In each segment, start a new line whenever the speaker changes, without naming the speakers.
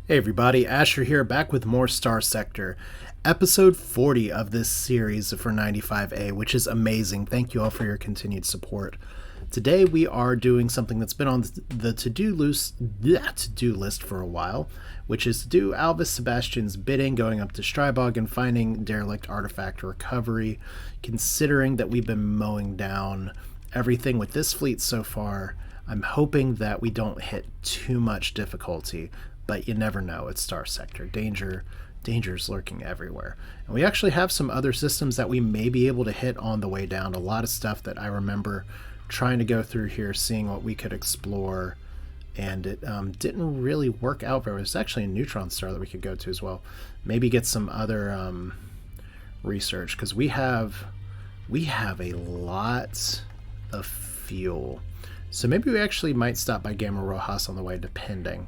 Hey everybody, Asher here, back with more Starsector, episode 40 of this series for 95A, which is amazing. Thank you all for your continued support. Today we are doing something that's been on the to-do list for a while, which is to do Alvis Sebastian's bidding, going up to Strybog and finding derelict artifact recovery. Considering that we've been mowing down everything with this fleet so far, I'm hoping that we don't hit too much difficulty. But you never know. It's Starsector. Danger's lurking everywhere. And we actually have some other systems that we may be able to hit on the way down. A lot of stuff that I remember trying to go through here, seeing what we could explore, and it didn't really work out very well. There's actually a neutron star that we could go to as well. Maybe get some other research, because we have a lot of fuel. So maybe we actually might stop by Gamma Rojas on the way, depending.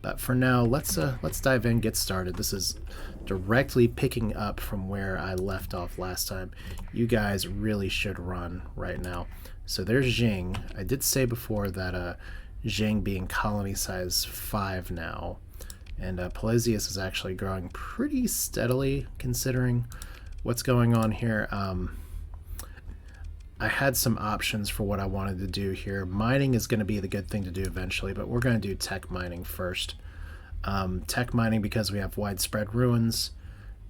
But for now, let's dive in, get started. This is directly picking up from where I left off last time. You guys really should run right now. So there's Jing. I did say before that Jing being colony size 5 now. And Pelezius is actually growing pretty steadily considering what's going on here. I had some options for what I wanted to do here. Mining is going to be the good thing to do eventually, but we're going to do tech mining first. Tech mining because we have widespread ruins,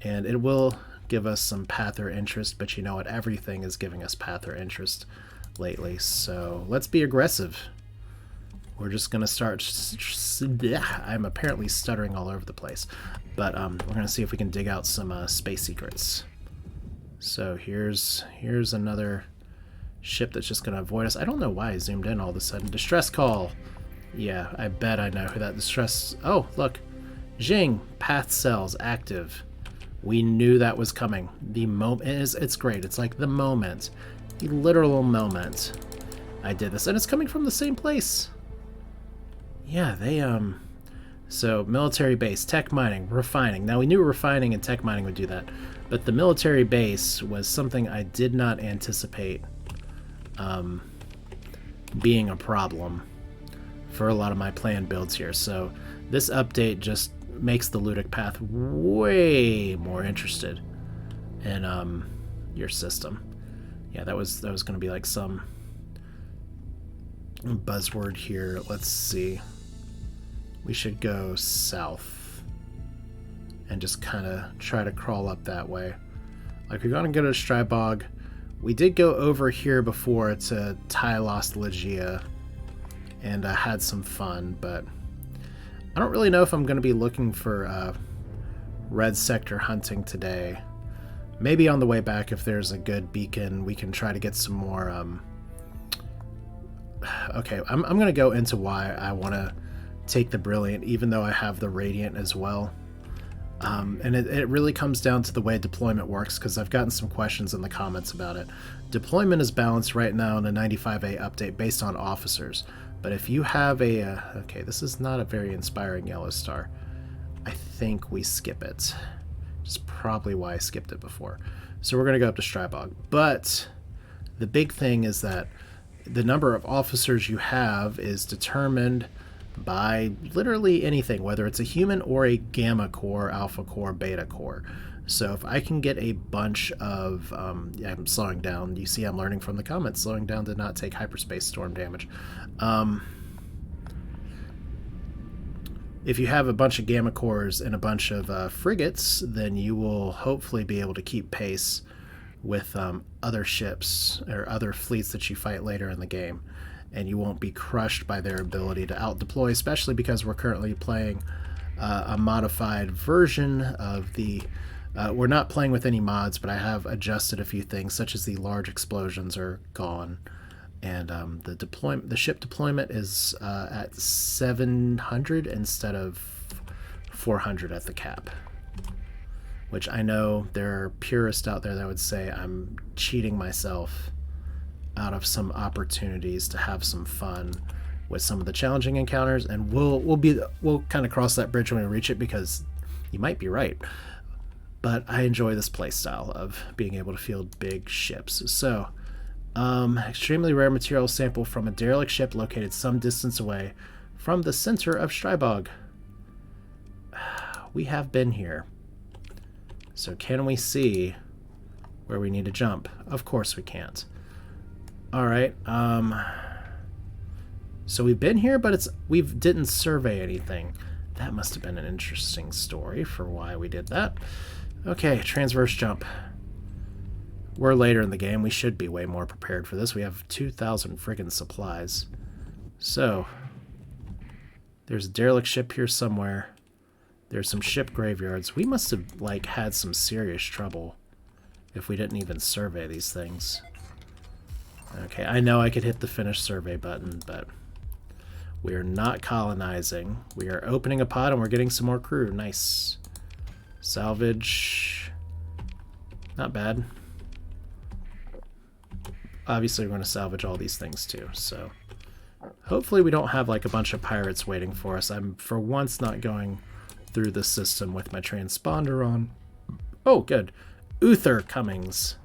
and it will give us some path or interest, but you know what? Everything is giving us path or interest lately, so let's be aggressive. We're just going to start... I'm apparently stuttering all over the place, but we're going to see if we can dig out some space secrets. So here's another ship that's just going to avoid us. I don't know why I zoomed in all of a sudden. Distress call. Yeah, I bet I know who that distress... Oh, look. Jing, path cells active. We knew that was coming. The moment it's great. It's like the moment. The literal moment I did this. And it's coming from the same place. Yeah, they so military base, tech mining, refining. Now we knew refining and tech mining would do that. But the military base was something I did not anticipate being a problem for a lot of my planned builds here. So this update just makes the Ludic path way more interested in your system. Yeah, that was going to be like some buzzword here. Let's see. We should go south and just kind of try to crawl up that way. Like, we're going to go to Strybog. We did go over here before to Tylos Legia and had some fun, but I don't really know if I'm going to be looking for red sector hunting today. Maybe on the way back, if there's a good beacon, we can try to get some more... Okay, I'm going to go into why I want to take the Brilliant, even though I have the Radiant as well. And it really comes down to the way deployment works, because I've gotten some questions in the comments about it. Deployment is balanced right now in a 95A update based on officers. But if you have a... okay, this is not a very inspiring yellow star. I think we skip it. Which is probably why I skipped it before. So we're going to go up to Strybog. But the big thing is that the number of officers you have is determined by literally anything, whether it's a human or a gamma core, alpha core, beta core. So if I can get a bunch of... yeah, I'm slowing down. You see I'm learning from the comments. Slowing down did not take hyperspace storm damage. If you have a bunch of gamma cores and a bunch of frigates, then you will hopefully be able to keep pace with other ships or other fleets that you fight later in the game. And you won't be crushed by their ability to out-deploy, especially because we're currently playing a modified version of the... we're not playing with any mods, but I have adjusted a few things, such as the large explosions are gone. And the ship deployment is at 700 instead of 400 at the cap. Which I know there are purists out there that would say I'm cheating myself out of some opportunities to have some fun with some of the challenging encounters, and we'll kind of cross that bridge when we reach it, because you might be right. But I enjoy this playstyle of being able to field big ships. So, extremely rare material sample from a derelict ship located some distance away from the center of Strybog. we have been here. So can we see where we need to jump? Of course we can't. Alright, so we've been here, but we didn't survey anything. That must have been an interesting story for why we did that. Okay, transverse jump. We're later in the game. We should be way more prepared for this. We have 2,000 friggin' supplies. So, there's a derelict ship here somewhere. There's some ship graveyards. We must have, like, had some serious trouble if we didn't even survey these things. Okay, I know I could hit the finish survey button, but we are not colonizing. We are opening a pod and we're getting some more crew. Nice. Salvage. Not bad. Obviously, we're going to salvage all these things too, so hopefully we don't have like a bunch of pirates waiting for us. I'm for once not going through the system with my transponder on. Oh, good. Uther Cummings.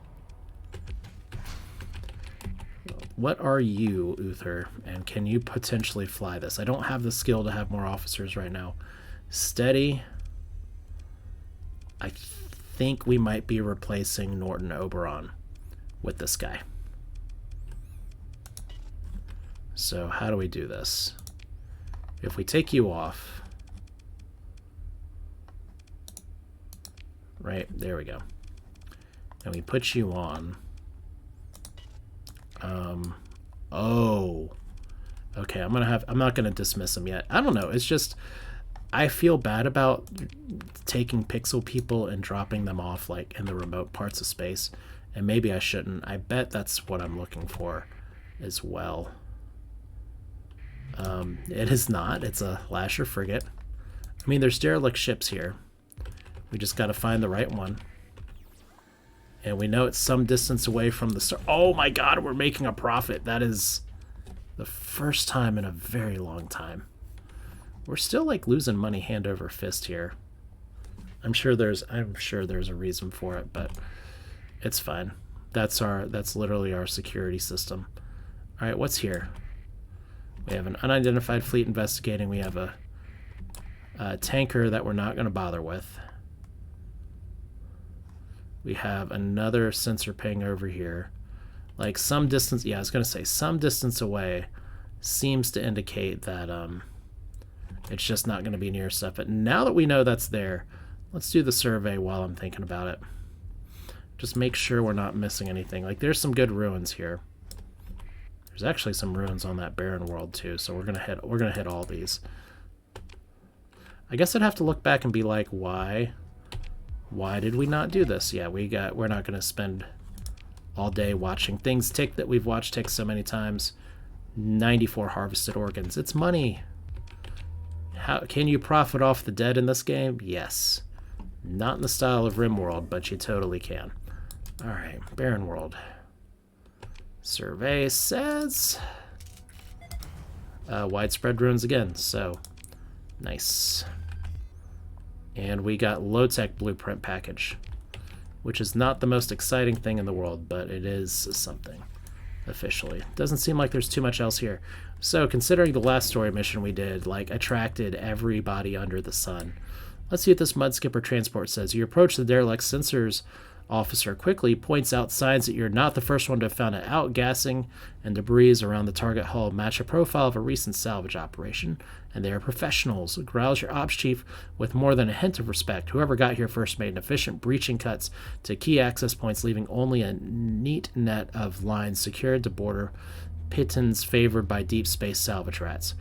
What are you, Uther? And can you potentially fly this? I don't have the skill to have more officers right now. Steady. I think we might be replacing Norton Oberon with this guy. So how do we do this? If we take you off, right, there we go. And we put you on. Oh, okay. I'm not gonna dismiss him yet. I don't know. It's just I feel bad about taking pixel people and dropping them off like in the remote parts of space, and maybe I shouldn't. I bet that's what I'm looking for as well. It is not. It's a Lasher frigate. I mean, there's derelict ships here. We just got to find the right one. And we know it's some distance away from the star. Oh my god, we're making a profit. That is the first time in a very long time. We're still like losing money hand over fist here. I'm sure there's a reason for it, but it's fine. That's literally our security system. All right, what's here? We have an unidentified fleet investigating. We have a tanker that we're not going to bother with. We have another sensor ping over here. Like some distance, yeah, I was going to say some distance away seems to indicate that it's just not going to be near stuff. But now that we know that's there, let's do the survey while I'm thinking about it. Just make sure we're not missing anything. Like there's some good ruins here. There's actually some ruins on that barren world too, so we're gonna hit all these. I guess I'd have to look back and be like, why did we not do this? Yeah, we're not gonna spend all day watching things tick that we've watched tick so many times. 94 harvested organs. It's money. How can you profit off the dead in this game? Yes. Not in the style of RimWorld, but you totally can. Alright, barren world. Survey says widespread ruins again, so nice. And we got low-tech blueprint package, which is not the most exciting thing in the world, but it is something officially. Doesn't seem like there's too much else here. So considering the last story mission we did, like, attracted everybody under the sun, let's see what this Mudskipper transport says. You approach the derelict sensors officer quickly points out signs that you're not the first one to have found it. Outgassing and debris around the target hull match a profile of a recent salvage operation, and they are professionals. Growls your ops chief with more than a hint of respect. Whoever got here first made an efficient breaching cuts to key access points, leaving only a neat net of lines secured to border pitons favored by deep space salvage rats.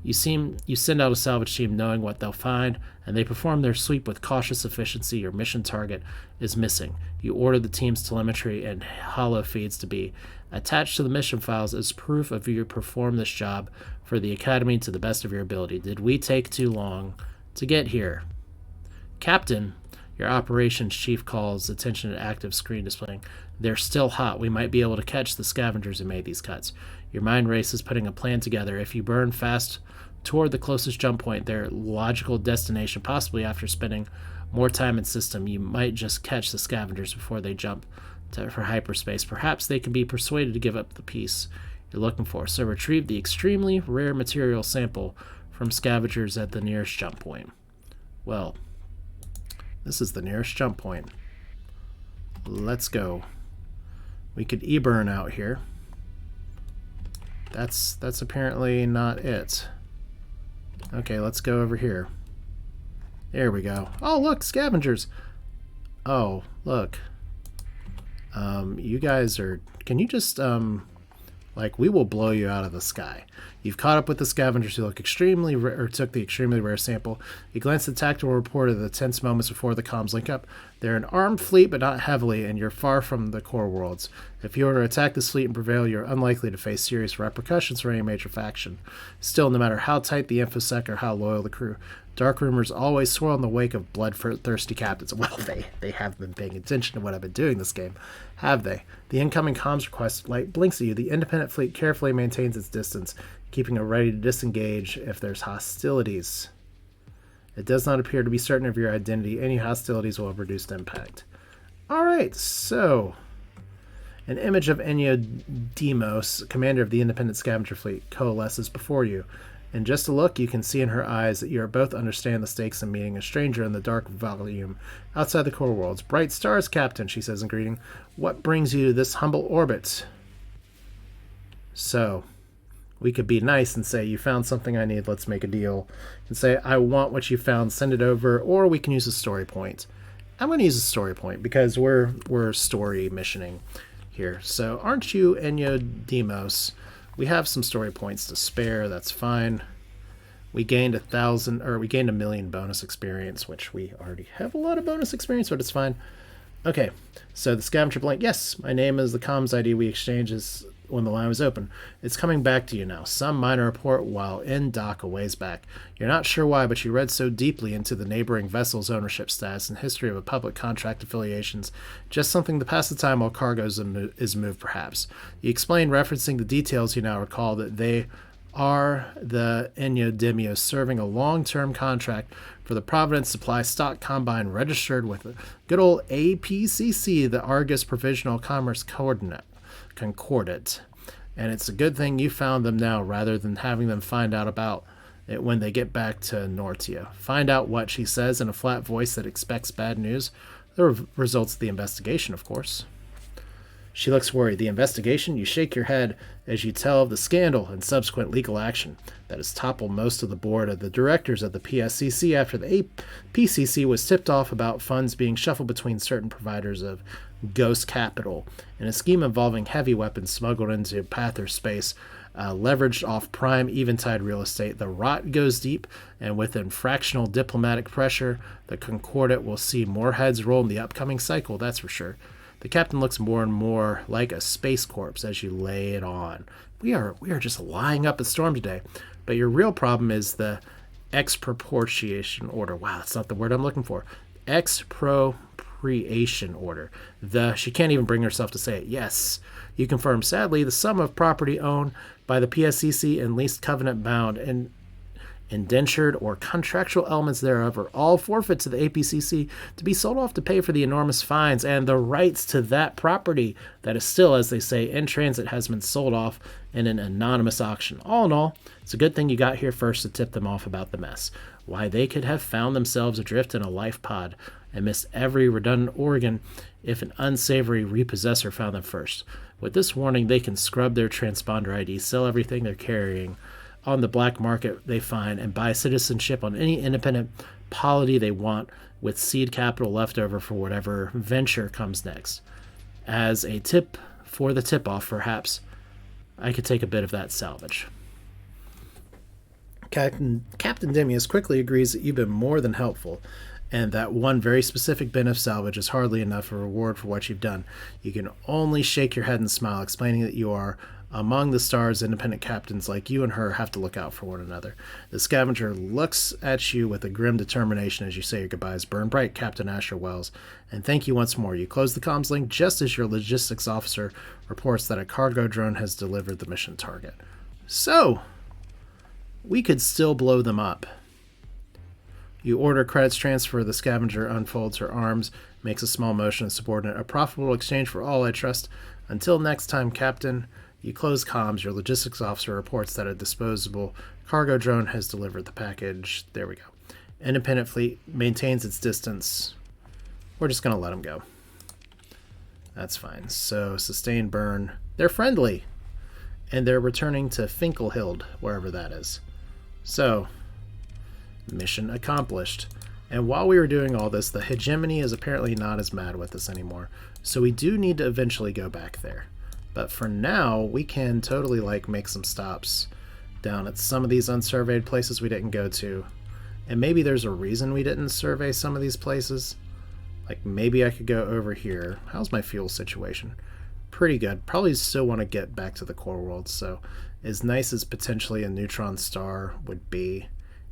You send out a salvage team knowing what they'll find, and they perform their sweep with cautious efficiency. Your mission target is missing. You order the team's telemetry and holo feeds to be attached to the mission files as proof of you perform this job for the Academy to the best of your ability. Did we take too long to get here? Captain, your operations chief calls attention to active screen displaying. They're still hot. We might be able to catch the scavengers who made these cuts. Your mind races putting a plan together. If you burn fast toward the closest jump point, their logical destination, possibly after spending more time in system, you might just catch the scavengers before they jump for hyperspace. Perhaps they can be persuaded to give up the piece you're looking for. So retrieve the extremely rare material sample from scavengers at the nearest jump point. Well, This is the nearest jump point. Let's go. We could E-burn out here. That's apparently not it. Okay, let's go over here. There we go. Oh, look, scavengers. Oh, look. You guys are... Can you just, like, we will blow you out of the sky. You've caught up with the scavengers who look extremely rare, or took the extremely rare sample. You glance at the tactical report of the tense moments before the comms link up. They're an armed fleet, but not heavily, and you're far from the core worlds. If you were to attack this fleet and prevail, you're unlikely to face serious repercussions for any major faction. Still, no matter how tight the infosec or how loyal the crew, dark rumors always swirl in the wake of bloodthirsty captains. Well, they have been paying attention to what I've been doing this game, have they? The incoming comms request light blinks at you. The independent fleet carefully maintains its distance, keeping it ready to disengage if there's hostilities. It does not appear to be certain of your identity. Any hostilities will have reduced impact. Alright, so... An image of Enyo Demos, commander of the independent scavenger fleet, coalesces before you. In just a look, you can see in her eyes that you are both understand the stakes of meeting a stranger in the dark volume outside the core worlds. Bright stars, Captain, she says in greeting. What brings you to this humble orbit? So... we could be nice and say, you found something I need, let's make a deal. And say, I want what you found, send it over, or we can use a story point. I'm going to use a story point because we're story missioning here. So aren't you Enyo Demos? We have some story points to spare, that's fine. We gained 1,000, or we gained 1,000,000 bonus experience, which we already have a lot of bonus experience, but it's fine. Okay, so the scavenger blank, yes, my name is the comms ID we exchanged is when the line was open. It's coming back to you now. Some minor report while in dock a ways back. You're not sure why, but you read so deeply into the neighboring vessel's ownership status and history of a public contract affiliations. Just something to pass the time while cargo is moved, perhaps. You explained, referencing the details you now recall, that they are the Enyo Demios serving a long-term contract for the Providence Supply Stock Combine registered with the good old APCC, the Argus Provisional Commerce Concordate. And it's a good thing you found them now rather than having them find out about it when they get back to Nortia. Find out what, she says in a flat voice that expects bad news. The results of the investigation, of course. She looks worried. The investigation? You shake your head as you tell of the scandal and subsequent legal action that has toppled most of the board of the directors of the PSCC after the PCC was tipped off about funds being shuffled between certain providers of ghost capital in a scheme involving heavy weapons smuggled into Pather space, leveraged off prime eventide real estate. The rot goes deep, and with fractional diplomatic pressure, the Concordate will see more heads roll in the upcoming cycle, that's for sure. The captain looks more and more like a space corpse as you lay it on. We are just lying up a storm today. But your real problem is the expropriation order. Wow, that's not the word I'm looking for. Expropriation order. She can't even bring herself to say it. Yes, you confirm. Sadly, the sum of property owned by the PSCC and leased covenant bound and indentured or contractual elements thereof are all forfeit to the APCC to be sold off to pay for the enormous fines, and the rights to that property that is still, as they say, in transit has been sold off in an anonymous auction. All in all, it's a good thing you got here first to tip them off about the mess. Why, they could have found themselves adrift in a life pod and missed every redundant organ if an unsavory repossessor found them first. With this warning, they can scrub their transponder ID, sell everything they're carrying on the black market they find, and buy citizenship on any independent polity they want with seed capital left over for whatever venture comes next. As a tip for the tip-off, perhaps I could take a bit of that salvage. Captain Demius quickly agrees that you've been more than helpful, and that one very specific bin of salvage is hardly enough a reward for what you've done. You can only shake your head and smile, explaining that you are among the stars. Independent captains like you and her have to look out for one another. The scavenger looks at you with a grim determination as you say your goodbyes. Burn bright, Captain Asher Wells, and thank you once more. You close the comms link just as your logistics officer reports that a cargo drone has delivered the mission target. So, we could still blow them up. You order credits transfer. The scavenger unfolds her arms, makes a small motion of subordinate. A profitable exchange for all, I trust. Until next time, Captain. You close comms. Your logistics officer reports that a disposable cargo drone has delivered the package. There we go. Independent fleet maintains its distance. We're just going to let them go. That's fine. So, sustained burn. They're friendly. And they're returning to Finkelhild, wherever that is. So, mission accomplished. And while we were doing all this, the hegemony is apparently not as mad with us anymore. So we do need to eventually go back there. But for now, we can totally like make some stops down at some of these unsurveyed places we didn't go to. And maybe there's a reason we didn't survey some of these places. Like maybe I could go over here. How's my fuel situation? Pretty good. Probably still want to get back to the core world. So as nice as potentially a neutron star would be,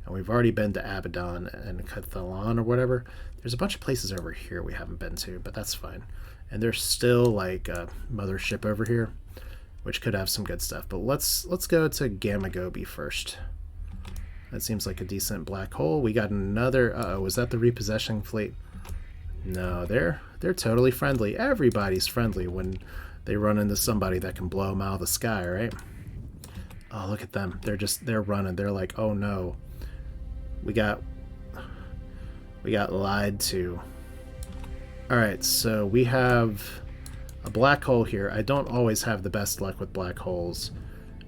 and we've already been to Abaddon and Cathalon or whatever. There's a bunch of places over here we haven't been to, but that's fine. And there's still like a mothership over here, which could have some good stuff. But let's go to Gamma Gobi first. That seems like a decent black hole. We got another. Was that the repossession fleet? No, they're totally friendly. Everybody's friendly when they run into somebody that can blow them out of the sky, right? Oh, look at them. They're running. They're like, oh no. We got lied to. Alright, so we have a black hole here. I don't always have the best luck with black holes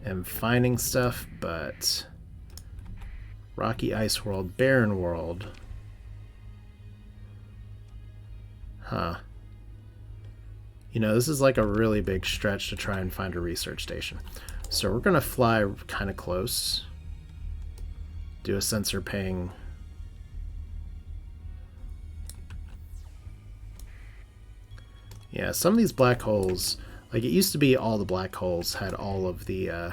and finding stuff, but Rocky Ice World, Barren World. Huh. You know, this is like a really big stretch to try and find a research station. So we're going to fly kind of close. Do a sensor ping. Yeah, some of these black holes, like it used to be all the black holes had all of the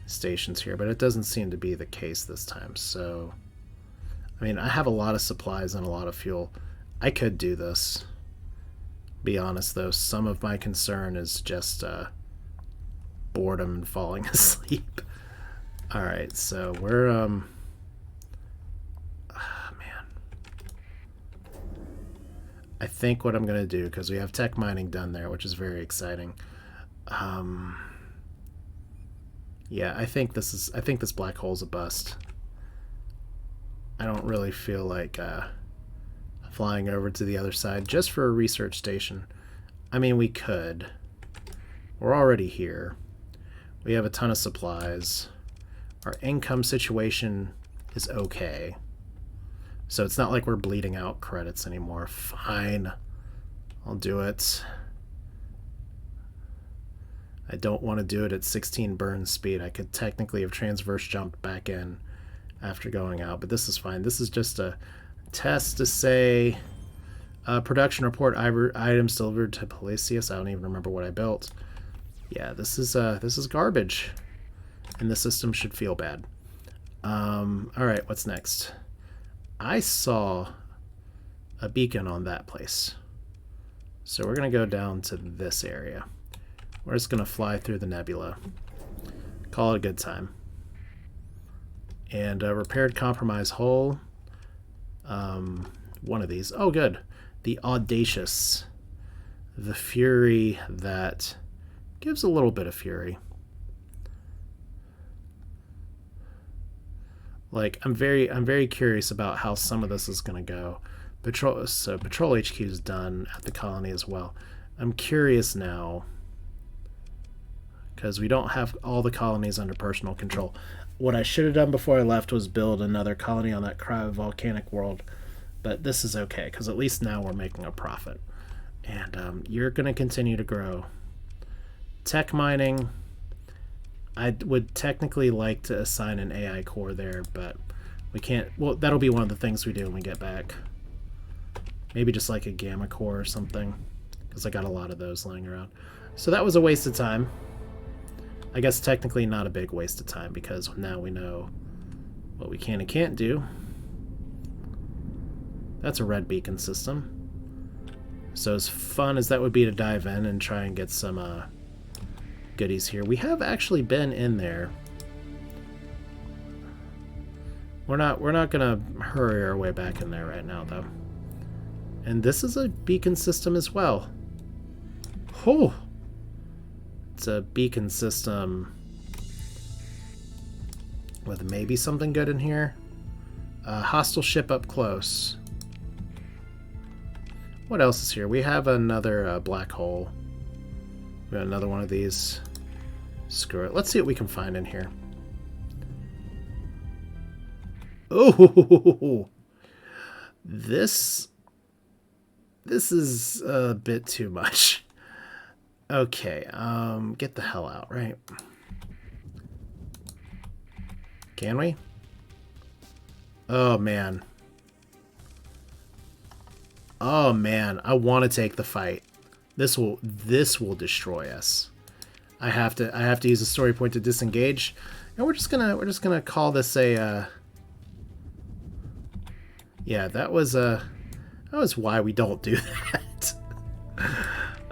stations here, but it doesn't seem to be the case this time. So, I mean, I have a lot of supplies and a lot of fuel. I could do this. Be honest though, some of my concern is just boredom and falling asleep. Alright, so we're, man. I think what I'm going to do, because we have tech mining done there, which is very exciting. Yeah, I think this black hole's a bust. I don't really feel like flying over to the other side just for a research station. I mean, we could. We're already here. We have a ton of supplies. Our income situation is okay. So it's not like we're bleeding out credits anymore. Fine. I'll do it. I don't want to do it at 16 burn speed. I could technically have transverse jumped back in after going out, but this is fine. This is just a test to say production report items delivered to Palacios. I don't even remember what I built. Yeah, this is garbage. And the system should feel bad. Alright, what's next? I saw a beacon on that place. So we're going to go down to this area. We're just going to fly through the nebula. Call it a good time. And repaired compromise hull. One of these. Oh, good. The Audacious. The Fury that gives a little bit of fury. Like, I'm very curious about how some of this is going to go. Patrol HQ is done at the colony as well. I'm curious now, because we don't have all the colonies under personal control. What I should have done before I left was build another colony on that cryovolcanic world, but this is okay, because at least now we're making a profit. And you're going to continue to grow. Tech mining, I would technically like to assign an AI core there, but we can't. Well, that'll be one of the things we do when we get back. Maybe just like a gamma core or something, because I got a lot of those laying around. So that was a waste of time. I guess technically not a big waste of time, because now we know what we can and can't do. That's a red beacon system. So as fun as that would be to dive in and try and get some goodies here. We have actually been in there. We're not gonna hurry our way back in there right now though. And this is a beacon system as well. Oh, it's a beacon system with maybe something good in here. Hostile ship up close. What else is here? We have another black hole. We got another one of these. Screw it. Let's see what we can find in here. Oh, this is a bit too much. Okay, get the hell out, right? Can we? Oh man. Oh man, I want to take the fight. This will destroy us. I have to use a story point to disengage. And we're just gonna call this a yeah, that was why we don't do that.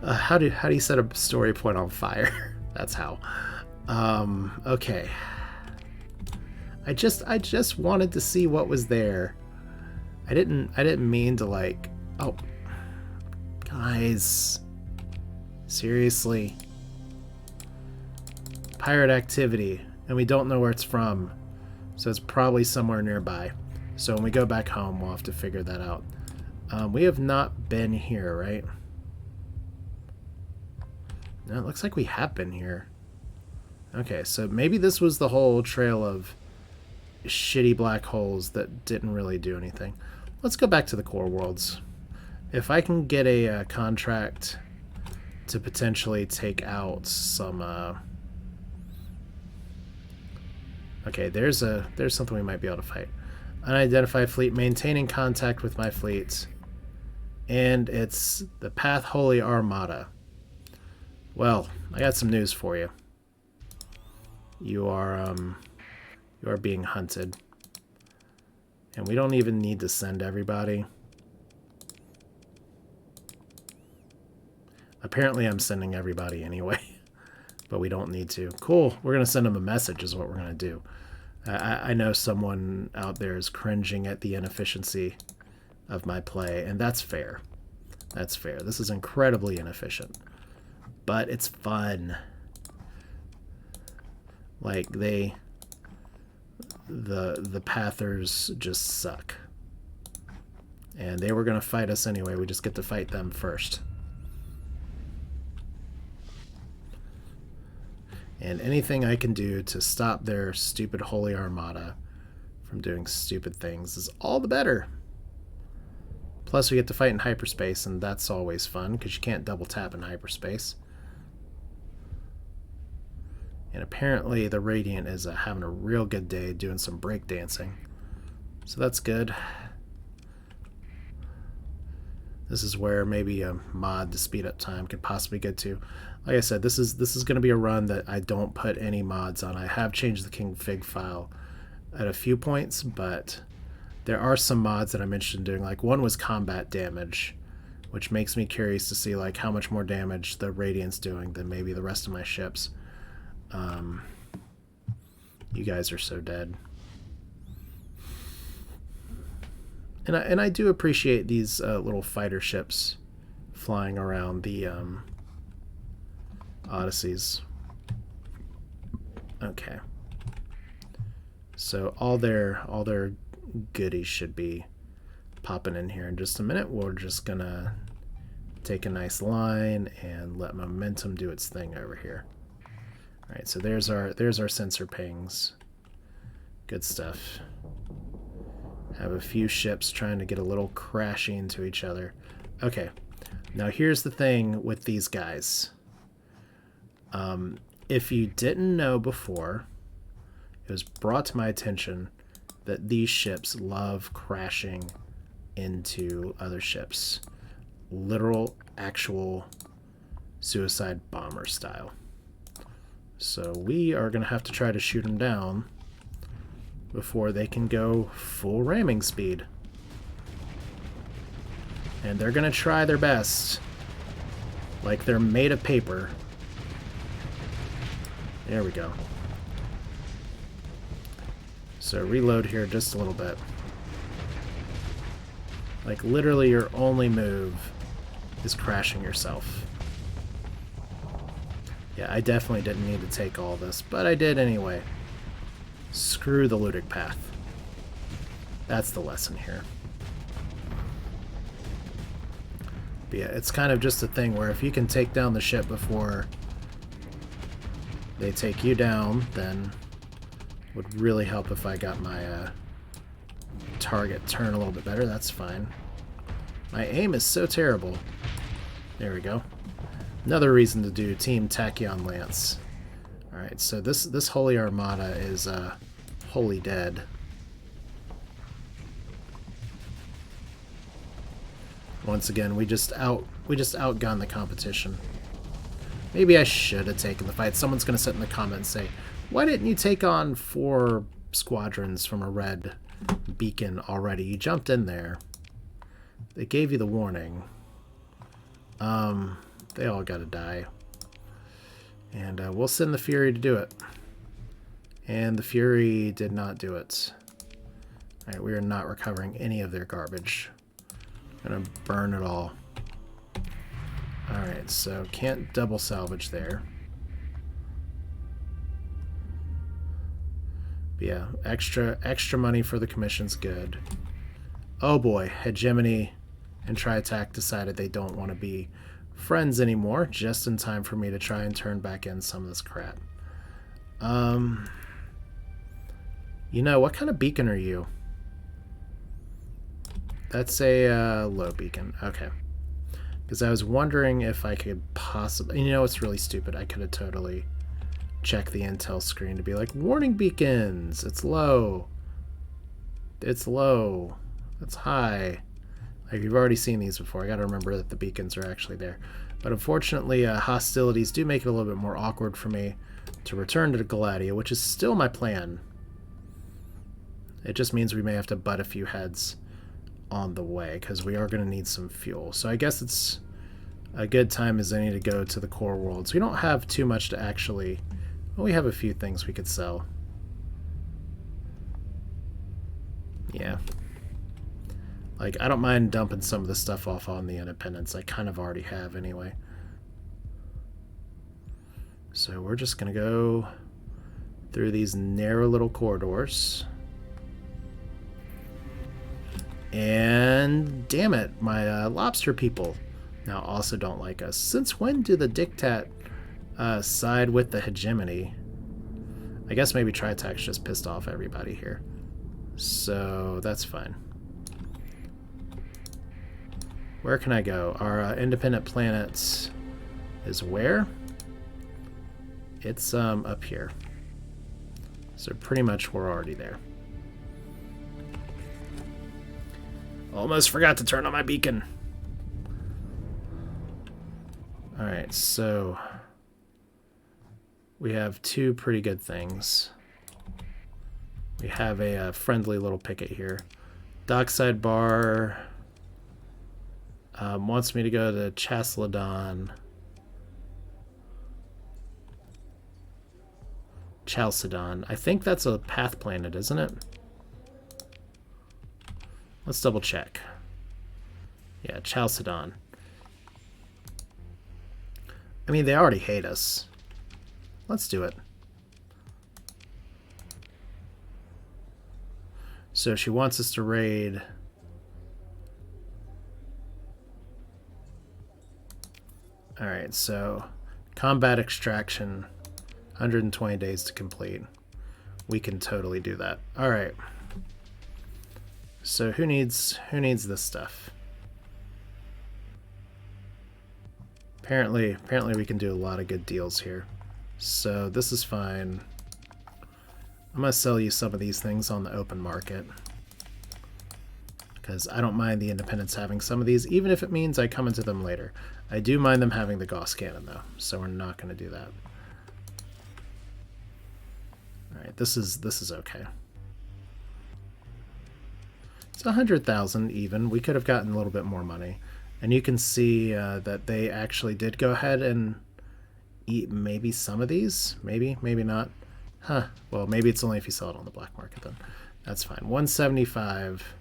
How do you set a story point on fire? That's how. Okay. I just wanted to see what was there. I didn't mean to like. Oh, guys, seriously. Pirate activity, and we don't know where it's from, so it's probably somewhere nearby. So when we go back home, we'll have to figure that out. We have not been here, right? No, it looks like we have been here. Okay, so maybe this was the whole trail of shitty black holes that didn't really do anything. Let's go back to the core worlds. If I can get a contract to potentially take out some... Okay, there's something we might be able to fight. Unidentified fleet maintaining contact with my fleet. And it's the Path Holy Armada. Well, I got some news for you. You are being hunted. And we don't even need to send everybody. Apparently I'm sending everybody anyway. But we don't need to. Cool. We're going to send them a message is what we're going to do. I know someone out there is cringing at the inefficiency of my play, and that's fair. That's fair. This is incredibly inefficient. But it's fun. Like, the Pathers just suck. And they were going to fight us anyway. We just get to fight them first. And anything I can do to stop their stupid Holy Armada from doing stupid things is all the better. Plus we get to fight in hyperspace, and that's always fun, because you can't double tap in hyperspace. And apparently the Radiant is having a real good day doing some breakdancing. So that's good. This is where maybe a mod to speed up time could possibly get to. Like I said, this is going to be a run that I don't put any mods on. I have changed the config file at a few points, but there are some mods that I'm interested in doing. Like one was combat damage, which makes me curious to see like how much more damage the Radiant's doing than maybe the rest of my ships. You guys are so dead. And I do appreciate these little fighter ships flying around the Odysseys. Okay. So all their goodies should be popping in here in just a minute. We're just gonna take a nice line and let momentum do its thing over here. All right, so there's our sensor pings. Good stuff. Have a few ships trying to get a little crashing into each other. Okay, now here's the thing with these guys. If you didn't know before, it was brought to my attention that these ships love crashing into other ships. Literal, actual suicide bomber style. So we are going to have to try to shoot them down before they can go full ramming speed. And they're going to try their best. Like they're made of paper. There we go. So reload here just a little bit. Like literally your only move is crashing yourself. Yeah, I definitely didn't need to take all this, but I did anyway. Screw the ludic path. That's the lesson here. But yeah, it's kind of just a thing where if you can take down the ship before they take you down, then would really help if I got my target turn a little bit better. That's fine. My aim is so terrible. There we go. Another reason to do Team Tachyon Lance. Alright, so this Holy Armada is wholly dead. Once again, we just outgunned the competition. Maybe I should have taken the fight. Someone's going to sit in the comments and say, why didn't you take on 4 squadrons from a red beacon already? You jumped in there. They gave you the warning. They all got to die. And we'll send the Fury to do it. And the Fury did not do it. Alright, we are not recovering any of their garbage. Gonna burn it all. Alright, so can't double salvage there. But yeah, extra money for the commission's good. Oh boy, Hegemony and Tri-Tac decided they don't want to be friends anymore, just in time for me to try and turn back in some of this crap. You know, what kind of beacon are you? That's a low beacon. Okay. Because I was wondering if I could possibly... You know, it's really stupid. I could have totally checked the intel screen to be like, warning beacons! It's low. It's low. It's high. Like, you've already seen these before. I gotta remember that the beacons are actually there. But unfortunately, hostilities do make it a little bit more awkward for me to return to Galadia, which is still my plan. It just means we may have to butt a few heads on the way, because we are going to need some fuel. So I guess it's a good time as any to go to the core worlds. We don't have too much to actually... Well, we have a few things we could sell. Yeah. Like, I don't mind dumping some of the stuff off on the Independents. I kind of already have anyway. So we're just going to go through these narrow little corridors. And damn it, my lobster people now also don't like us. Since when do the Diktat side with the Hegemony? I guess maybe Tri-Tac's just pissed off everybody here. So that's fine. Where can I go? Our independent planet is where? It's up here. So pretty much we're already there. Almost forgot to turn on my beacon. Alright, so we have 2 pretty good things. We have a friendly little picket here. Dockside Bar wants me to go to Chalcedon. I think that's a path planet, isn't it? Let's double check. Yeah, Chalcedon. I mean, they already hate us. Let's do it. So she wants us to raid. Alright, so combat extraction, 120 days to complete. We can totally do that. Alright. So who needs this stuff? Apparently we can do a lot of good deals here. So this is fine. I'm gonna sell you some of these things on the open market, because I don't mind the Independents having some of these, even if it means I come into them later. I do mind them having the Gauss cannon though, so we're not gonna do that. Alright, this is okay. It's 100,000 even. We could have gotten a little bit more money. And you can see that they actually did go ahead and eat maybe some of these. Maybe, maybe not. Huh. Well, maybe it's only if you sell it on the black market then. That's fine. 175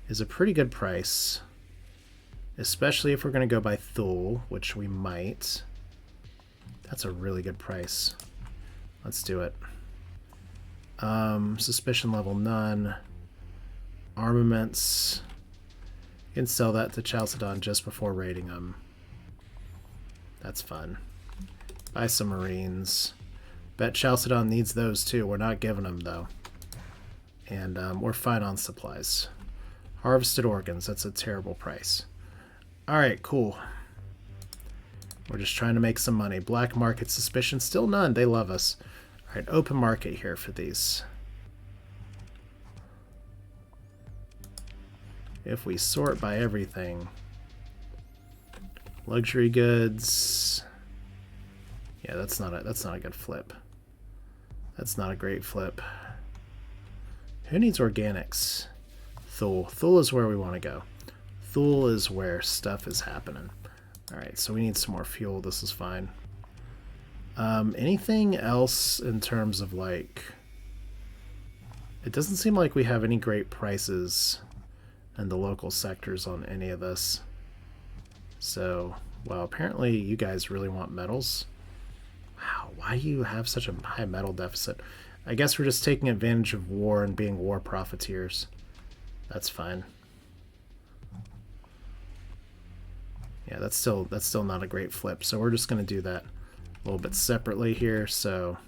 is a pretty good price. Especially if we're going to go by Thule, which we might. That's a really good price. Let's do it. Suspicion level none. Armaments. can sell that to Chalcedon just before raiding them. That's fun. Buy some Marines. Bet Chalcedon needs those too. We're not giving them though. And we're fine on supplies. Harvested organs. That's a terrible price. Alright, cool. We're just trying to make some money. Black market suspicion. Still none. They love us. Alright, open market here for these. If we sort by everything. Luxury goods. Yeah, that's not a good flip. That's not a great flip. Who needs organics? Thule. Thule is where we want to go. Thule is where stuff is happening. Alright, so we need some more fuel. This is fine. Anything else in terms of like... It doesn't seem like we have any great prices in the local sectors on any of this. So, well, apparently you guys really want metals. Wow, why do you have such a high metal deficit? I guess we're just taking advantage of war and being war profiteers. That's fine. Yeah, that's still not a great flip. So we're just going to do that a little bit separately here. So,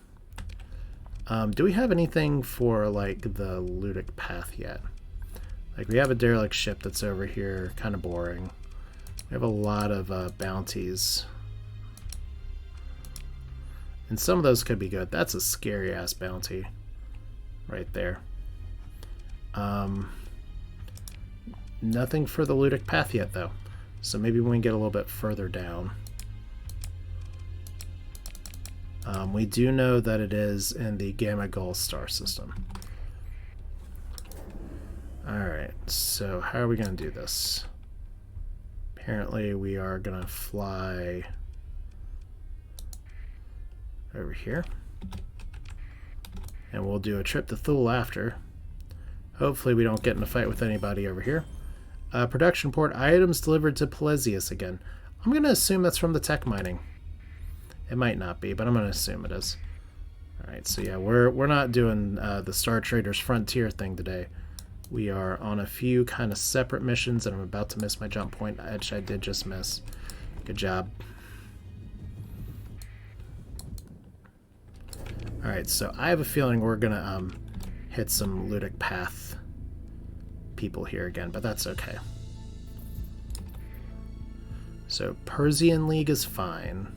do we have anything for like the ludic path yet? Like we have a derelict ship that's over here, kind of boring. We have a lot of bounties. And some of those could be good. That's a scary ass bounty right there. Nothing for the ludic path yet though. So maybe when we get a little bit further down. We do know that it is in the Gamma Gull star system. Alright, so how are we going to do this? Apparently we are going to fly over here. And we'll do a trip to Thule after. Hopefully we don't get in a fight with anybody over here. Production port, items delivered to Pelesius again. I'm going to assume that's from the tech mining. It might not be, but I'm going to assume it is. Alright, so yeah, we're not doing the Star Traders Frontier thing today. We are on a few kind of separate missions, and I'm about to miss my jump point, which I did just miss. Good job. Alright, so I have a feeling we're going to hit some ludic path people here again, but that's okay. So Persian League is fine.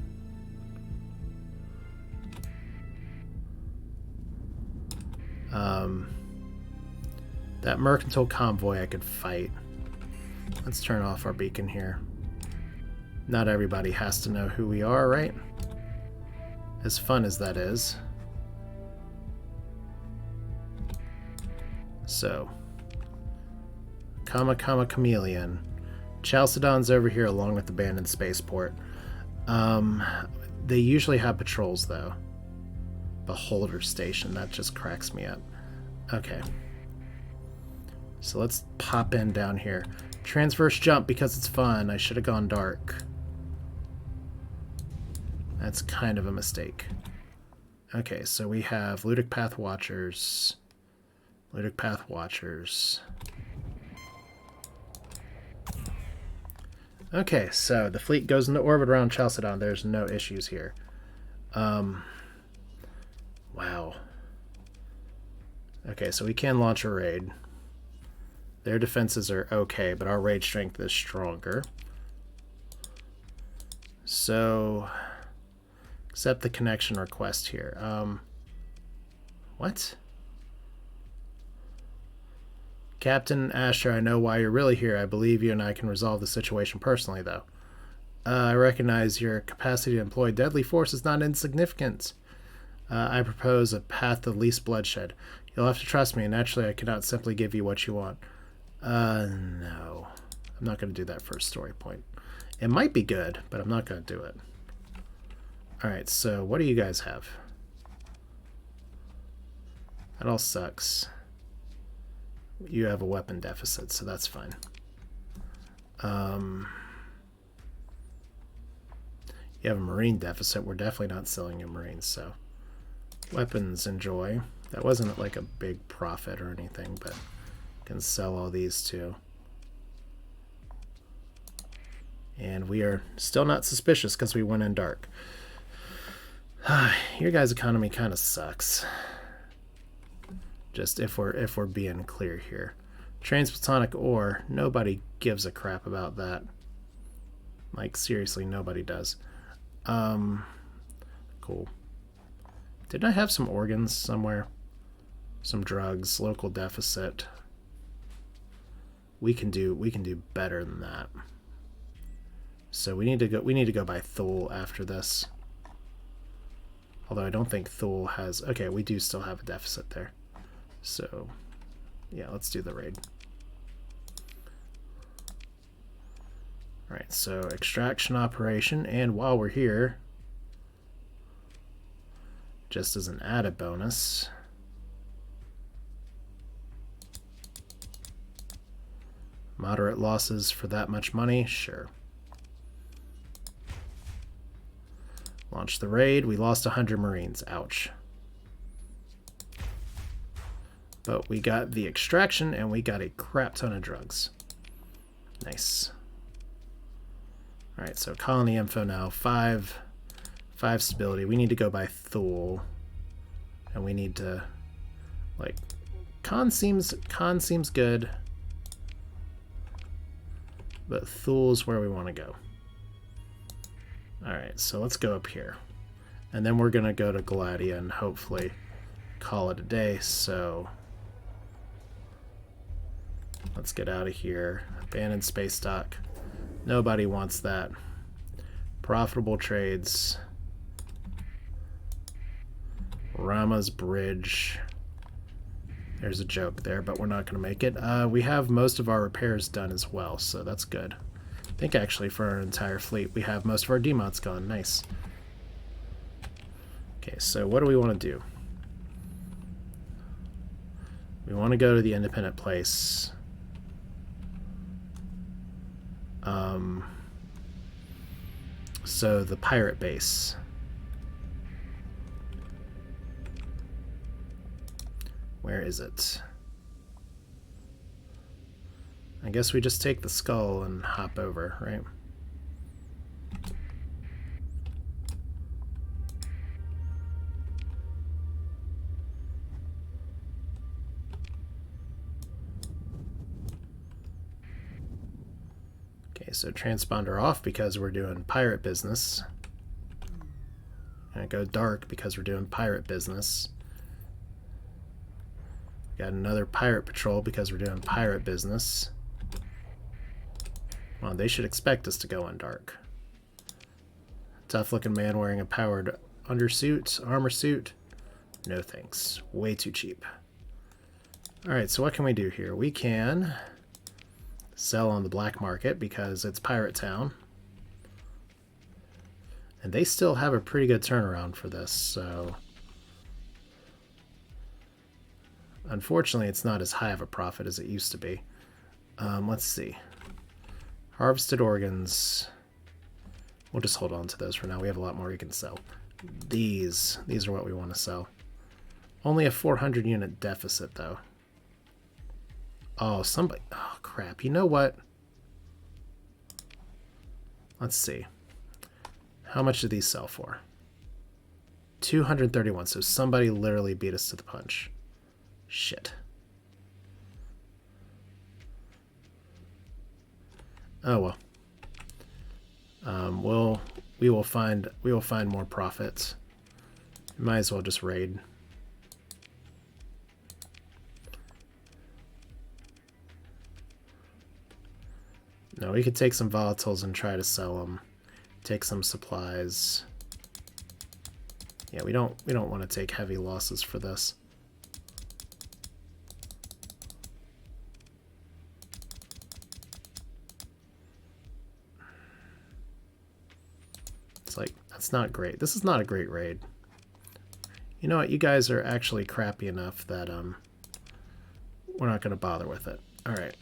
That mercantile convoy I could fight. Let's turn off our beacon here. Not everybody has to know who we are, right? As fun as that is. So, Chameleon. Chalcedon's over here along with the abandoned spaceport. They usually have patrols though. Beholder Station, that just cracks me up. Okay. So let's pop in down here. Transverse jump because it's fun. I should have gone dark. That's kind of a mistake. Okay, so we have Ludic Path Watchers. Ludic Path Watchers. Okay, so the fleet goes into orbit around Chalcedon. There's no issues here. Wow. Okay, so we can launch a raid. Their defenses are okay, but our raid strength is stronger. So, accept the connection request here. What? Captain Asher, I know why you're really here. I believe you and I can resolve the situation personally, though. I recognize your capacity to employ deadly force is not insignificant. I propose a path to least bloodshed. You'll have to trust me, and naturally I cannot simply give you what you want. No. I'm not going to do that first story point. It might be good, but I'm not going to do it. Alright, so what do you guys have? That all sucks. You have a weapon deficit, so that's fine. You have a marine deficit. We're definitely not selling you marines, so... Weapons, enjoy. That wasn't like a big profit or anything, but can sell all these too. And we are still not suspicious because we went in dark. Your guys' economy kind of sucks. Just if we're being clear here. Transplutonic ore, nobody gives a crap about that. Like, seriously, nobody does. Cool. Didn't I have some organs somewhere? Some drugs, local deficit. We can do better than that. So we need to go by Thule after this. Although I don't think Thule has... Okay, we do still have a deficit there. So, yeah, let's do the raid. Alright, so extraction operation, and while we're here, just as an added bonus, moderate losses for that much money, sure. Launch the raid. We lost 100 Marines. Ouch. But we got the extraction, and we got a crap ton of drugs. Nice. Alright, so colony info now. 5 stability. We need to go by Thule. And we need to... Like, con seems good. But Thule's where we want to go. Alright, so let's go up here. And then we're going to go to Gladia and hopefully call it a day. So let's get out of here. Abandoned space dock. Nobody wants that. Profitable trades. Rama's Bridge. There's a joke there, but we're not going to make it. We have most of our repairs done as well, so that's good. I think actually for our entire fleet we have most of our demots gone. Nice. Okay, so what do we want to do? We want to go to the independent place. So the pirate base. Where is it? I guess we just take the skull and hop over, right? Okay, so transponder off because we're doing pirate business. And go dark because we're doing pirate business. Got another pirate patrol because we're doing pirate business. Well, they should expect us to go in dark. Tough looking man wearing a powered undersuit, armor suit. No thanks. Way too cheap. Alright, so what can we do here? We can sell on the black market because it's Pirate Town. And they still have a pretty good turnaround for this, so... Unfortunately, it's not as high of a profit as it used to be. Let's see. Harvested organs. We'll just hold on to those for now. We have a lot more we can sell. These are what we want to sell. Only a 400 unit deficit, though. Oh, somebody... Oh, crap. You know what? Let's see. How much did these sell for? 231. So somebody literally beat us to the punch. Shit. Oh well. We will find more profits. Might as well just raid. No, we could take some volatiles and try to sell them. Take some supplies. Yeah, we don't want to take heavy losses for this. It's like, that's not great. This is not a great raid. You know what? You guys are actually crappy enough that we're not going to bother with it. All right.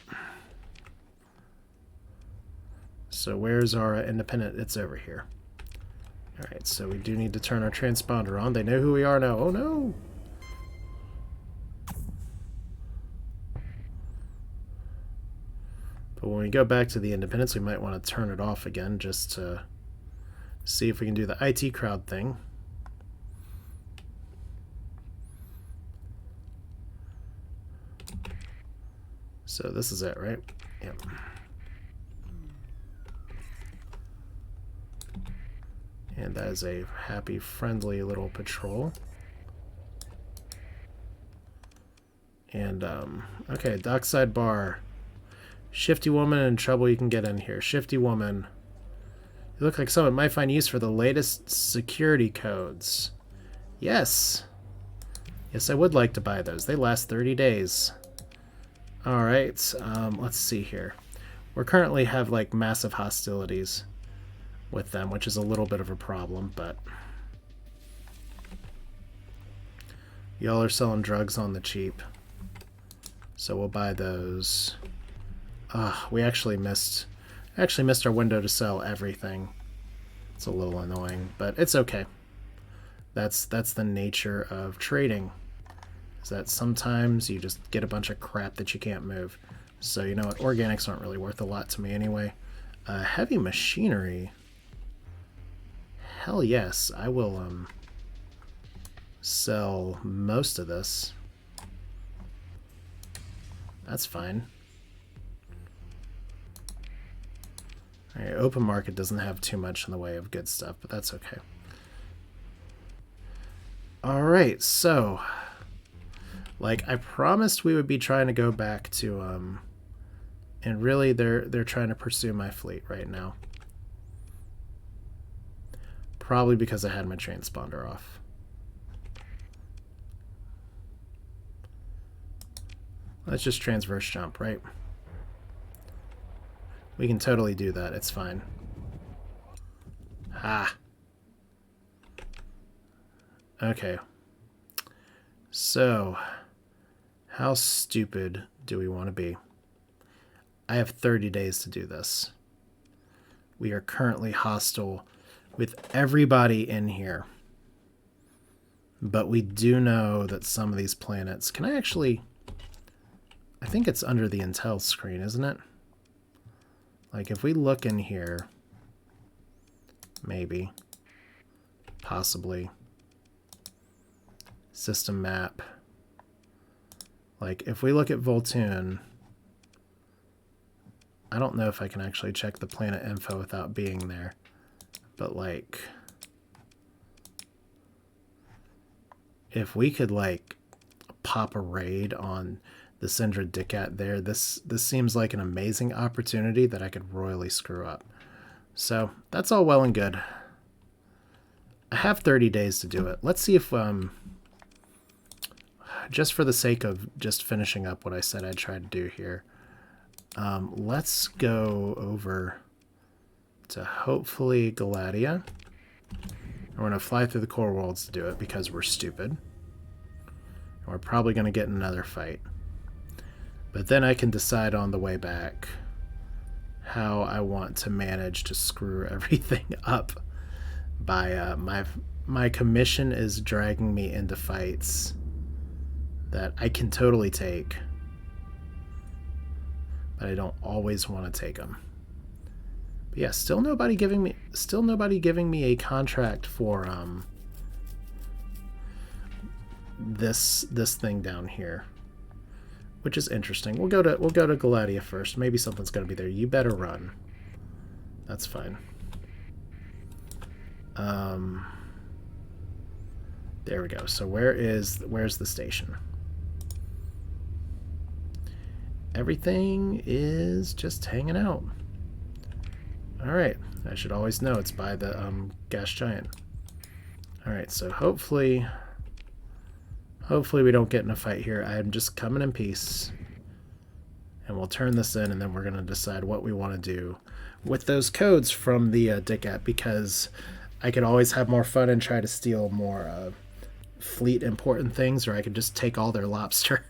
So where's our independent? It's over here. All right, so we do need to turn our transponder on. They know who we are now. Oh, no. But when we go back to the Independence, we might want to turn it off again just to see if we can do the IT crowd thing. So this is it, right? Yep. And that is a happy, friendly little patrol. And, okay, dockside bar. Shifty woman in trouble, you can get in here. Shifty woman. You look like someone might find use for the latest security codes. Yes. Yes, I would like to buy those. They last 30 days. Alright, let's see here. We currently have, like, massive hostilities with them, which is a little bit of a problem, but... Y'all are selling drugs on the cheap. So we'll buy those. We actually missed our window to sell everything. It's a little annoying, but it's okay. That's the nature of trading. Is that sometimes you just get a bunch of crap that you can't move. So you know what, organics aren't really worth a lot to me anyway. Heavy machinery. Hell yes, I will sell most of this. That's fine. Alright, open market doesn't have too much in the way of good stuff, but that's okay. Alright, so like I promised we would be trying to go back to and really they're trying to pursue my fleet right now. Probably because I had my transponder off. Let's just transverse jump, right? We can totally do that. It's fine. Ah. Okay. So, how stupid do we want to be? I have 30 days to do this. We are currently hostile with everybody in here. But we do know that some of these planets... Can I actually... I think it's under the intel screen, isn't it? Like, if we look in here... Maybe. Possibly. System map. Like, if we look at Voltune... I don't know if I can actually check the planet info without being there. But, like... If we could, like, pop a raid on the Syndra Dickat there, this seems like an amazing opportunity that I could royally screw up. So, that's all well and good. I have 30 days to do it. Let's see if, just for the sake of just finishing up what I said I'd try to do here, let's go over to hopefully Galatia. We're going to fly through the core worlds to do it because we're stupid. And we're probably going to get in another fight. But then I can decide on the way back how I want to manage to screw everything up. By my commission is dragging me into fights that I can totally take, but I don't always want to take them. But yeah, still nobody giving me a contract for this thing down here, which is interesting. We'll go to Galatia first. Maybe something's gonna be there. You better run. That's fine. There we go. So where's the station? Everything is just hanging out. Alright, I should always know it's by the gas giant. Alright, so hopefully we don't get in a fight here. I'm just coming in peace. And we'll turn this in, and then we're going to decide what we want to do with those codes from the Dickat, because I could always have more fun and try to steal more fleet important things, or I could just take all their lobster.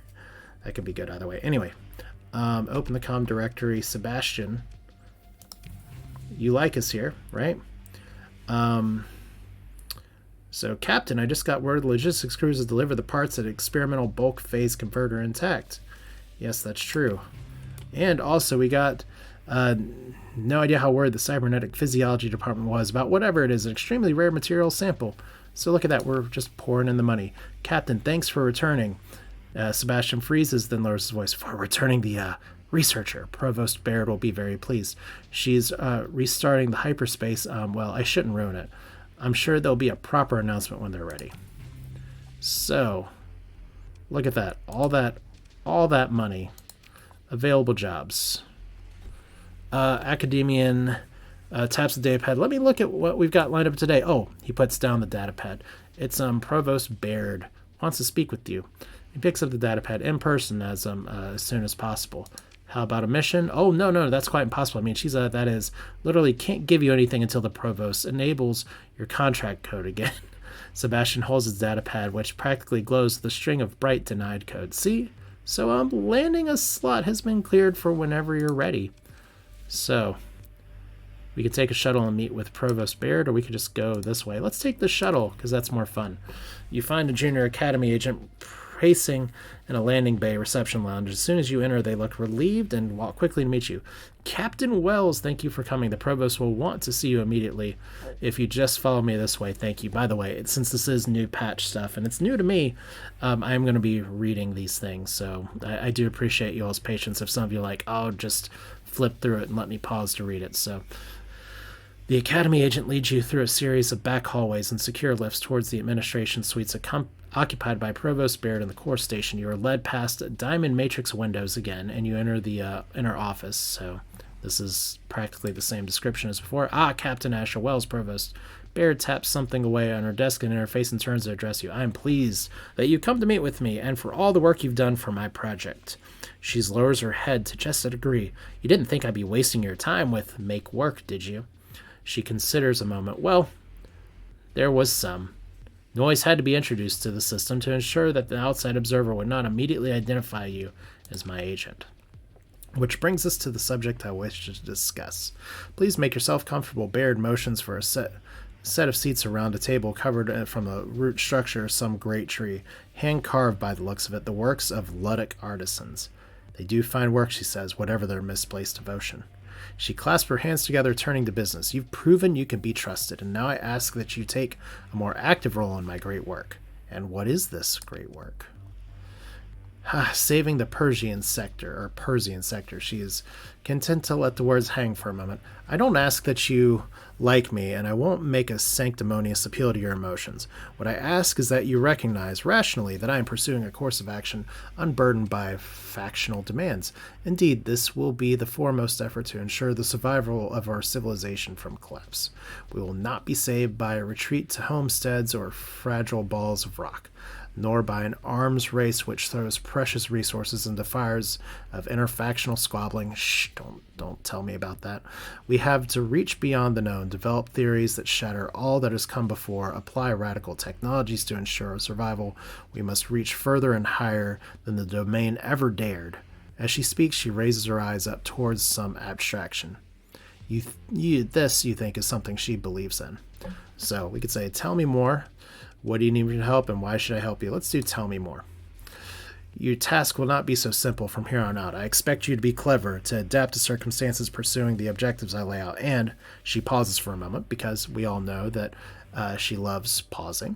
That could be good either way. Anyway, open the comm directory. Sebastian, you like us here, right? So, Captain, I just got word the logistics crews has delivered the parts at experimental bulk phase converter intact. Yes, that's true. And also, we got No idea how worried the cybernetic physiology department was about whatever it is, an extremely rare material sample. So look at that, we're just pouring in the money. Captain, thanks for returning. Sebastian freezes, then lowers his voice. For returning the researcher. Provost Baird will be very pleased. She's restarting the hyperspace. Well, I shouldn't ruin it. I'm sure there'll be a proper announcement when they're ready. So, look at that. All that money. Available jobs. Academian taps the datapad. Let me look at what we've got lined up today. Oh, he puts down the datapad. It's Provost Baird. Wants to speak with you. He picks up the datapad in person as soon as possible. How about a mission? Oh, no, that's quite impossible. I mean, that is literally can't give you anything until the provost enables your contract code again. Sebastian holds his datapad, which practically glows with a string of bright denied codes. See? So landing a slot has been cleared for whenever you're ready. So we could take a shuttle and meet with Provost Baird, or we could just go this way. Let's take the shuttle, because that's more fun. You find a junior academy agent pacing in a landing bay reception lounge. As soon as you enter, they look relieved and walk quickly to meet you. Captain Wells, thank you for coming. The provost will want to see you immediately. If you just follow me this way, thank you. By the way, since this is new patch stuff, and it's new to me, I am going to be reading these things, so I do appreciate you all's patience. If some of you are like, oh, just flip through it and let me pause to read it. So the Academy agent leads you through a series of back hallways and secure lifts towards the administration suites occupied by Provost Baird and the core station. You are led past diamond matrix windows again, and you enter the inner office. So this is practically the same description as before. Captain Asher Wells, Provost. Baird taps something away on her desk and interface and turns to address you. I am pleased that you come to meet with me and for all the work you've done for my project. She lowers her head to just a degree. You didn't think I'd be wasting your time with make work, did you? She considers a moment. Well, there was some. Noise had to be introduced to the system to ensure that the outside observer would not immediately identify you as my agent. Which brings us to the subject I wish to discuss. Please make yourself comfortable. Baird motions for a set of seats around a table covered from a root structure of some great tree, hand-carved by the looks of it, the works of Luddic artisans. They do fine work, she says, whatever their misplaced devotion. She clasped her hands together, turning to business. You've proven you can be trusted, and now I ask that you take a more active role in my great work. And what is this great work? Saving the Persian sector. She is content to let the words hang for a moment. I don't ask that you like me, and I won't make a sanctimonious appeal to your emotions. What I ask is that you recognize rationally that I am pursuing a course of action unburdened by factional demands. Indeed, this will be the foremost effort to ensure the survival of our civilization from collapse. We will not be saved by a retreat to homesteads or fragile balls of rock, nor by an arms race which throws precious resources into fires of interfactional squabbling. Shh, don't tell me about that. We have to reach beyond the known, develop theories that shatter all that has come before, apply radical technologies to ensure our survival. We must reach further and higher than the domain ever dared. As she speaks, she raises her eyes up towards some abstraction. You think is something she believes in. So we could say, tell me more. What do you need me to help, and why should I help you? Let's do tell me more. Your task will not be so simple from here on out. I expect you to be clever, to adapt to circumstances pursuing the objectives I lay out. And she pauses for a moment, because we all know that she loves pausing.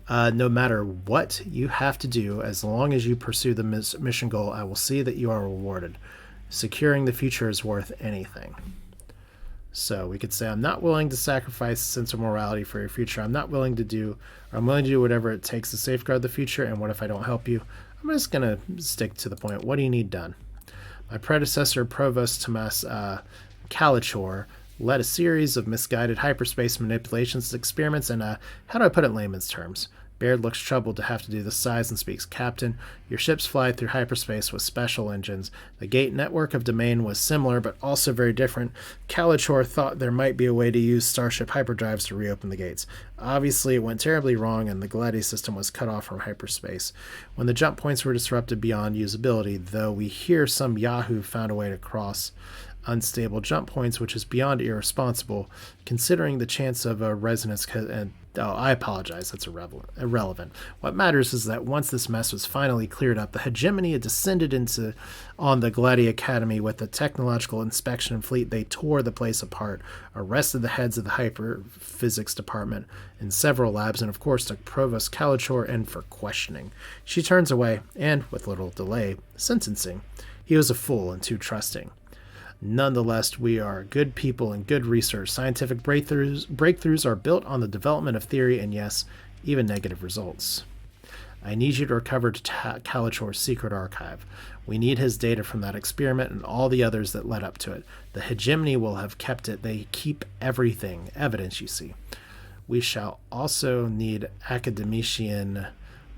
No matter what you have to do, as long as you pursue the mission goal, I will see that you are rewarded. Securing the future is worth anything. So we could say, I'm not willing to sacrifice a sense of morality for your future. I'm willing to do whatever it takes to safeguard the future. And what if I don't help you? I'm just going to stick to the point. What do you need done? My predecessor, Provost Tomas Kalichor, led a series of misguided hyperspace manipulations, experiments, and how do I put it in layman's terms? Baird looks troubled to have to do this size and speaks. Captain, your ships fly through hyperspace with special engines. The gate network of domain was similar, but also very different. Kalichor thought there might be a way to use Starship hyperdrives to reopen the gates. Obviously, it went terribly wrong, and the Gladi system was cut off from hyperspace. When the jump points were disrupted beyond usability, though we hear some Yahoo found a way to cross unstable jump points, which is beyond irresponsible, considering the chance of a resonance. I apologize, that's irrelevant. What matters is that once this mess was finally cleared up, the hegemony had descended on the Gladi Academy with the technological inspection fleet. They tore the place apart, arrested the heads of the hyperphysics department in several labs, and of course took Provost Kalachor in for questioning. She turns away, and, with little delay, sentencing. He was a fool and too trusting. Nonetheless, we are good people and good research. Scientific breakthroughs are built on the development of theory and, yes, even negative results. I need you to recover Kalachor's secret archive. We need his data from that experiment and all the others that led up to it. The hegemony will have kept it. They keep everything. Evidence, you see. We shall also need academician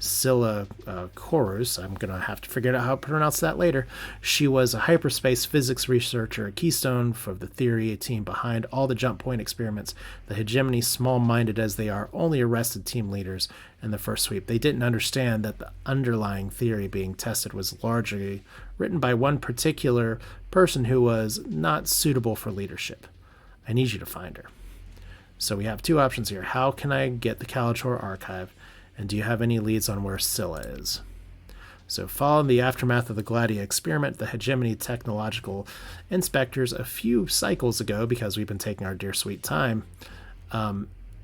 Scylla Chorus. I'm going to have to figure out how to pronounce that later. She was a hyperspace physics researcher, a keystone for the theory team behind all the jump point experiments. The hegemony, small-minded as they are, only arrested team leaders in the first sweep. They didn't understand that the underlying theory being tested was largely written by one particular person who was not suitable for leadership. I need you to find her. So we have two options here. How can I get the Kalachor archive? And do you have any leads on where Scylla is? So following the aftermath of the Gladia experiment, the hegemony technological inspectors a few cycles ago, because we've been taking our dear sweet time,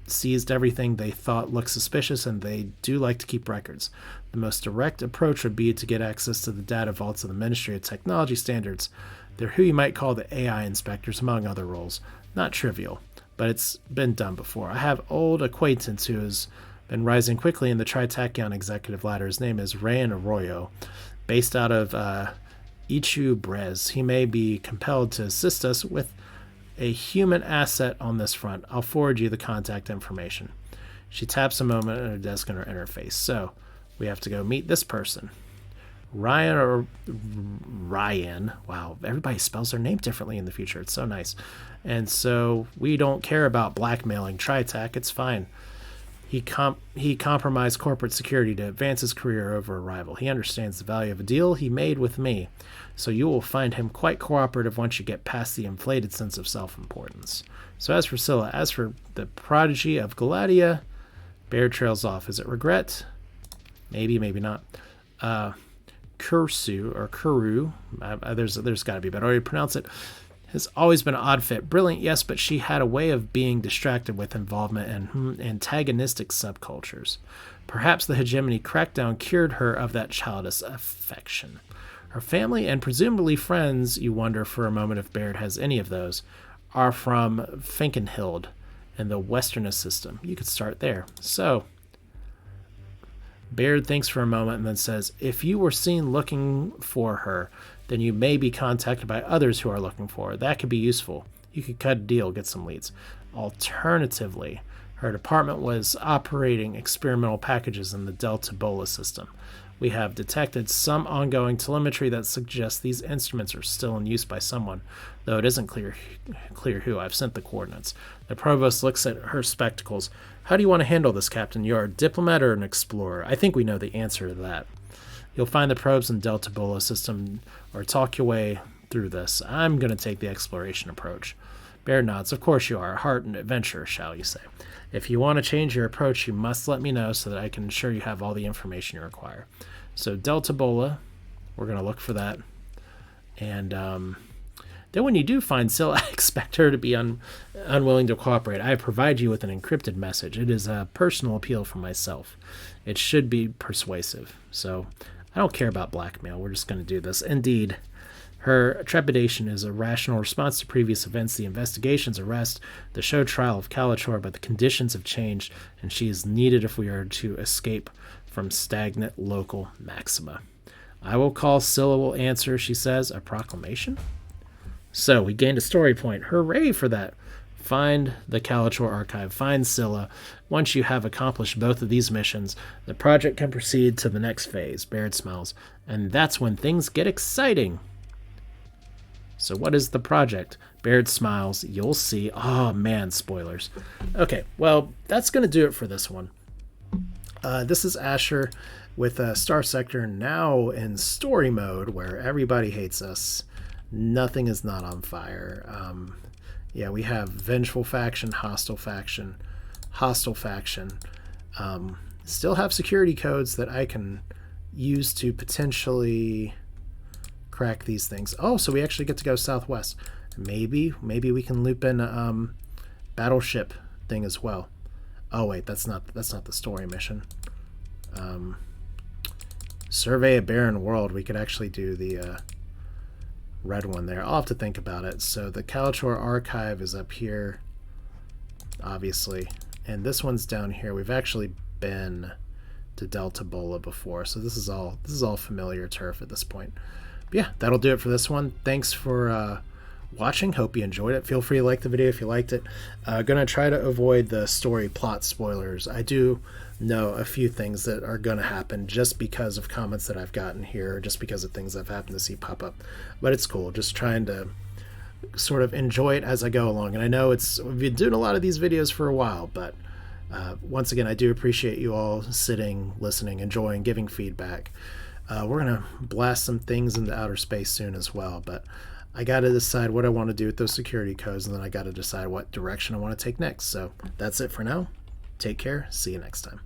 seized everything they thought looked suspicious, and they do like to keep records. The most direct approach would be to get access to the data vaults of the Ministry of Technology Standards. They're who you might call the AI inspectors, among other roles. Not trivial, but it's been done before. I have old acquaintance who has been rising quickly in the tri-tachyon executive ladder. His name is Rayan Arroyo, based out of Ichu Brez. He may be compelled to assist us with a human asset on this front. I'll forward you the contact information. She taps a moment at her desk on her interface. So we have to go meet this person. Ryan. Wow, everybody spells their name differently in the future. It's so nice. And so we don't care about blackmailing Tri-Tach. It's fine. He compromised corporate security to advance his career over a rival. He understands the value of a deal he made with me, so you will find him quite cooperative once you get past the inflated sense of self-importance. So as for Scylla, as for the prodigy of Gladia, Baird trails off. Is it regret? Maybe, maybe not. Kuru, there's got to be a better way to pronounce it, has always been an odd fit. Brilliant, yes, but she had a way of being distracted with involvement in antagonistic subcultures. Perhaps the hegemony crackdown cured her of that childish affection. Her family and presumably friends, you wonder for a moment if Baird has any of those, are from Finkenhild and the Westernist system. You could start there. So Baird thinks for a moment and then says, if you were seen looking for her, then you may be contacted by others who are looking for her. That could be useful. You could cut a deal, get some leads. Alternatively, her department was operating experimental packages in the Delta Bola system. We have detected some ongoing telemetry that suggests these instruments are still in use by someone, though it isn't clear who. I've sent the coordinates. The provost looks at her spectacles. How do you want to handle this, Captain? You're a diplomat or an explorer? I think we know the answer to that. You'll find the probes in Delta Bola system or talk your way through this. I'm going to take the exploration approach. Baird nods. Of course you are. A heart and adventurer, shall you say. If you want to change your approach, you must let me know so that I can ensure you have all the information you require. So Delta Bola, we're going to look for that. And then when you do find Scylla, expect her to be unwilling to cooperate. I provide you with an encrypted message. It is a personal appeal from myself. It should be persuasive. So I don't care about blackmail. We're just going to do this. Indeed, her trepidation is a rational response to previous events, the investigation's arrest, the show trial of Kalachor, but the conditions have changed, and she is needed if we are to escape from stagnant local maxima. I will call, Scylla will answer, she says. A proclamation? So we gained a story point. Hooray for that. Find the Kalachor archive. Find Scylla. Once you have accomplished both of these missions, the project can proceed to the next phase. Baird smiles. And that's when things get exciting. So what is the project? Baird smiles. You'll see. Oh, man, spoilers. Okay, well, that's going to do it for this one. This is Asher with Starsector now in story mode where everybody hates us. Nothing is not on fire. Yeah, we have vengeful faction, hostile faction, hostile faction. Still have security codes that I can use to potentially crack these things. Oh, so we actually get to go southwest. Maybe we can loop in a battleship thing as well. Oh wait, that's not the story mission. Survey a barren world. We could actually do the red one there. I'll have to think about it. So the Calator archive is up here, obviously, and this one's down here. We've actually been to Delta Bola before, so this is all familiar turf at this point. But yeah, that'll do it for this one. Thanks for watching. Hope you enjoyed it. Feel free to like the video if you liked it. Gonna try to avoid the story plot spoilers. I do know a few things that are gonna happen just because of comments that I've gotten here, or just because of things I've happened to see pop up. But it's cool. Just trying to sort of enjoy it as I go along. And I know we've been doing a lot of these videos for a while, but once again, I do appreciate you all sitting, listening, enjoying, giving feedback. We're gonna blast some things into outer space soon as well, but I got to decide what I want to do with those security codes, and then I got to decide what direction I want to take next. So that's it for now. Take care. See you next time.